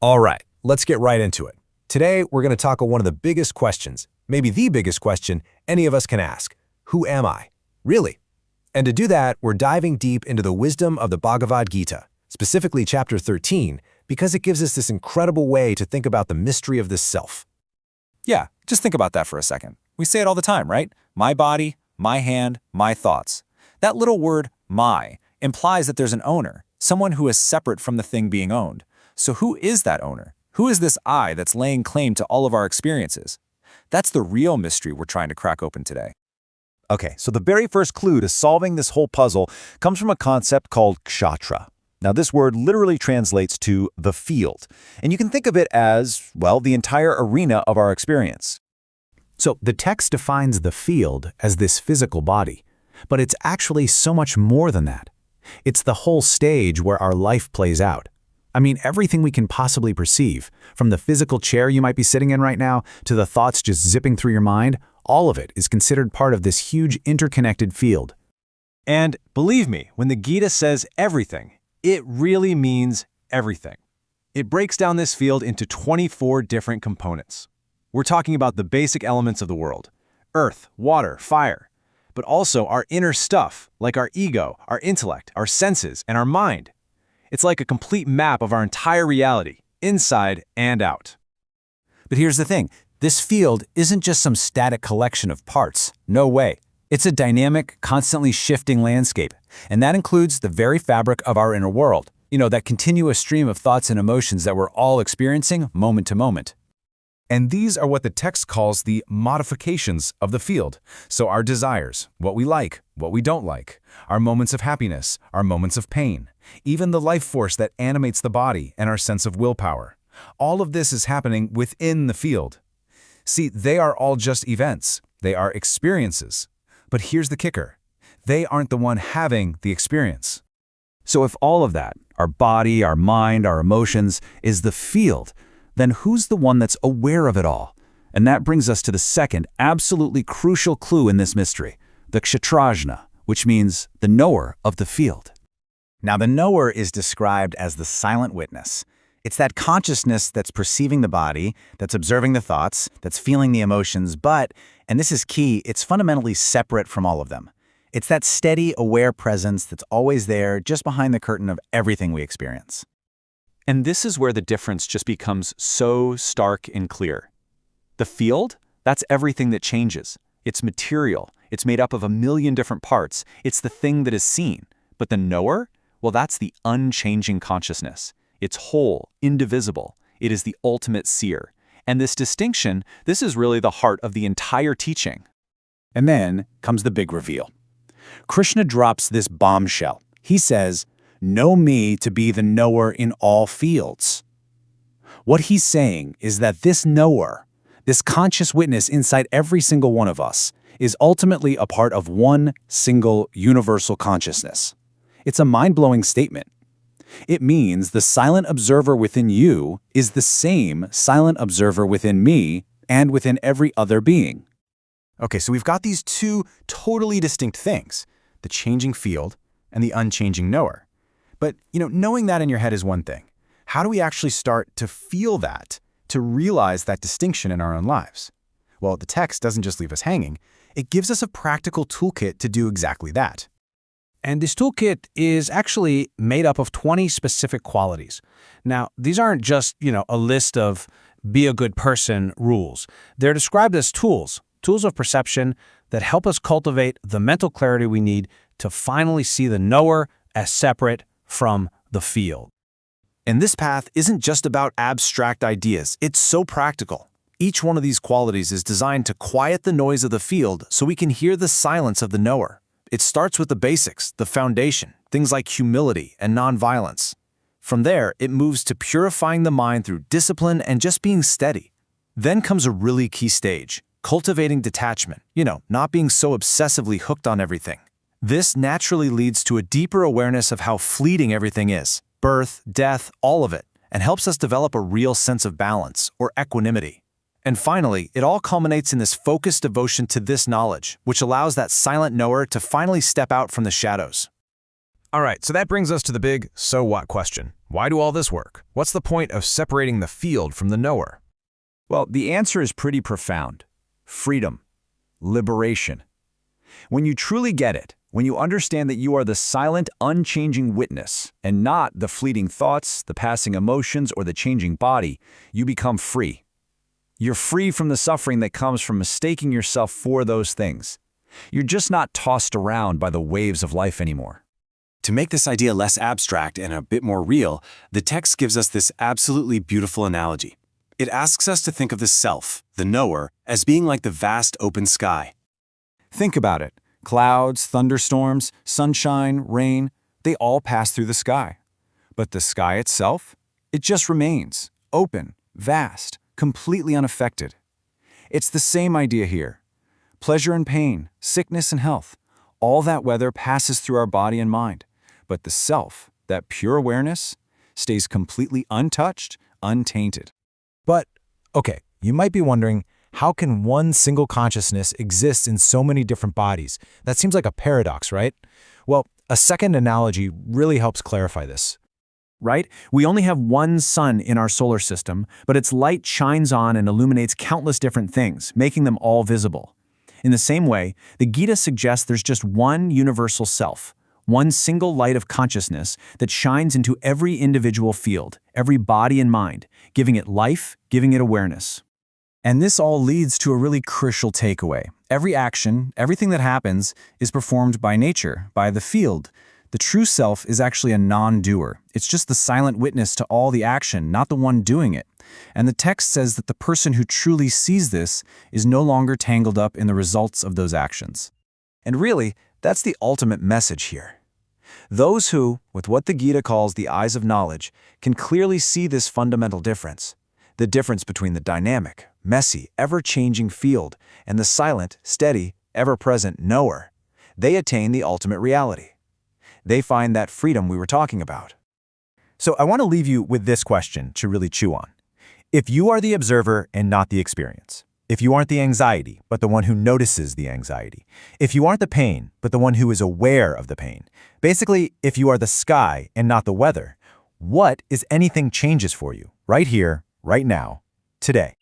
All right, let's get right into it. Today, we're going to tackle one of the biggest questions, maybe the biggest question any of us can ask. Who am I? Really? And to do that, we're diving deep into the wisdom of the Bhagavad Gita, specifically chapter 13, because it gives us this incredible way to think about the mystery of this self. Yeah, just think about that for a second. We say it all the time, right? My body, my hand, my thoughts. That little word, my, implies that there's an owner, someone who is separate from the thing being owned. So who is that owner? Who is this I that's laying claim to all of our experiences? That's the real mystery we're trying to crack open today. Okay, so the very first clue to solving this whole puzzle comes from a concept called kshatra. Now, this word literally translates to the field, and you can think of it as, well, the entire arena of our experience. So the text defines the field as this physical body, but it's actually so much more than that. It's the whole stage where our life plays out. I mean, everything we can possibly perceive, from the physical chair you might be sitting in right now to the thoughts just zipping through your mind, all of it is considered part of this huge interconnected field. And believe me, when the Gita says everything, it really means everything. It breaks down this field into 24 different components. We're talking about the basic elements of the world: earth, water, fire, but also our inner stuff, like our ego, our intellect, our senses, and our mind. It's like a complete map of our entire reality, inside and out. But here's the thing. This field isn't just some static collection of parts. No way. It's a dynamic, constantly shifting landscape, and that includes the very fabric of our inner world. You know, that continuous stream of thoughts and emotions that we're all experiencing moment to moment. And these are what the text calls the modifications of the field. So our desires, what we like, what we don't like, our moments of happiness, our moments of pain, even the life force that animates the body and our sense of willpower. All of this is happening within the field. See, they are all just events. They are experiences. But here's the kicker. They aren't the one having the experience. So if all of that, our body, our mind, our emotions, is the field, then who's the one that's aware of it all? And that brings us to the second, absolutely crucial clue in this mystery, the kshatrajna, which means the knower of the field. Now, the knower is described as the silent witness. It's that consciousness that's perceiving the body, that's observing the thoughts, that's feeling the emotions, but, and this is key, it's fundamentally separate from all of them. It's that steady, aware presence that's always there, just behind the curtain of everything we experience. And this is where the difference just becomes so stark and clear. The field, that's everything that changes. It's material. It's made up of a million different parts. It's the thing that is seen. But the knower, well, that's the unchanging consciousness. It's whole, indivisible. It is the ultimate seer. And this distinction, this is really the heart of the entire teaching. And then comes the big reveal. Krishna drops this bombshell. He says, "Know me to be the knower in all fields." What he's saying is that this knower, this conscious witness inside every single one of us, is ultimately a part of one single universal consciousness. It's a mind-blowing statement. It means the silent observer within you is the same silent observer within me and within every other being. Okay, so we've got these two totally distinct things, the changing field and the unchanging knower. But, knowing that in your head is one thing. How do we actually start to feel that, to realize that distinction in our own lives? Well, the text doesn't just leave us hanging. It gives us a practical toolkit to do exactly that. And this toolkit is actually made up of 20 specific qualities. Now, these aren't just, a list of be a good person rules. They're described as tools of perception that help us cultivate the mental clarity we need to finally see the knower as separate from the field. And this path isn't just about abstract ideas. It's so practical. Each one of these qualities is designed to quiet the noise of the field so we can hear the silence of the knower. It starts with the basics, the foundation, things like humility and nonviolence. From there, it moves to purifying the mind through discipline and just being steady. Then comes a really key stage, cultivating detachment, not being so obsessively hooked on everything. This naturally leads to a deeper awareness of how fleeting everything is, birth, death, all of it, and helps us develop a real sense of balance or equanimity. And finally, it all culminates in this focused devotion to this knowledge, which allows that silent knower to finally step out from the shadows. All right, so that brings us to the big so what question. Why do all this work? What's the point of separating the field from the knower? Well, the answer is pretty profound. Freedom. Liberation. When you truly get it, when you understand that you are the silent, unchanging witness, and not the fleeting thoughts, the passing emotions, or the changing body, you become free. You're free from the suffering that comes from mistaking yourself for those things. You're just not tossed around by the waves of life anymore. To make this idea less abstract and a bit more real, the text gives us this absolutely beautiful analogy. It asks us to think of the self, the knower, as being like the vast open sky. Think about it. Clouds, thunderstorms, sunshine, rain, they all pass through the sky. But the sky itself? It just remains, open, vast, completely unaffected. It's the same idea here. Pleasure and pain, sickness and health, all that weather passes through our body and mind. But the self, that pure awareness, stays completely untouched, untainted. But, okay, you might be wondering, how can one single consciousness exist in so many different bodies? That seems like a paradox, right? Well, a second analogy really helps clarify this. Right? We only have one sun in our solar system, but its light shines on and illuminates countless different things, making them all visible. In the same way, the Gita suggests there's just one universal self, one single light of consciousness that shines into every individual field, every body and mind, giving it life, giving it awareness. And this all leads to a really crucial takeaway. Every action, everything that happens, is performed by nature, by the field. The true self is actually a non-doer. It's just the silent witness to all the action, not the one doing it. And the text says that the person who truly sees this is no longer tangled up in the results of those actions. And really, that's the ultimate message here. Those who, with what the Gita calls the eyes of knowledge, can clearly see this fundamental difference. The difference between the dynamic, messy, ever-changing field and the silent, steady, ever-present knower. They attain the ultimate reality. They find that freedom we were talking about. So I want to leave you with this question to really chew on. If you are the observer and not the experience, if you aren't the anxiety, but the one who notices the anxiety, if you aren't the pain, but the one who is aware of the pain, basically, if you are the sky and not the weather, what is anything changes for you right here, right now, today?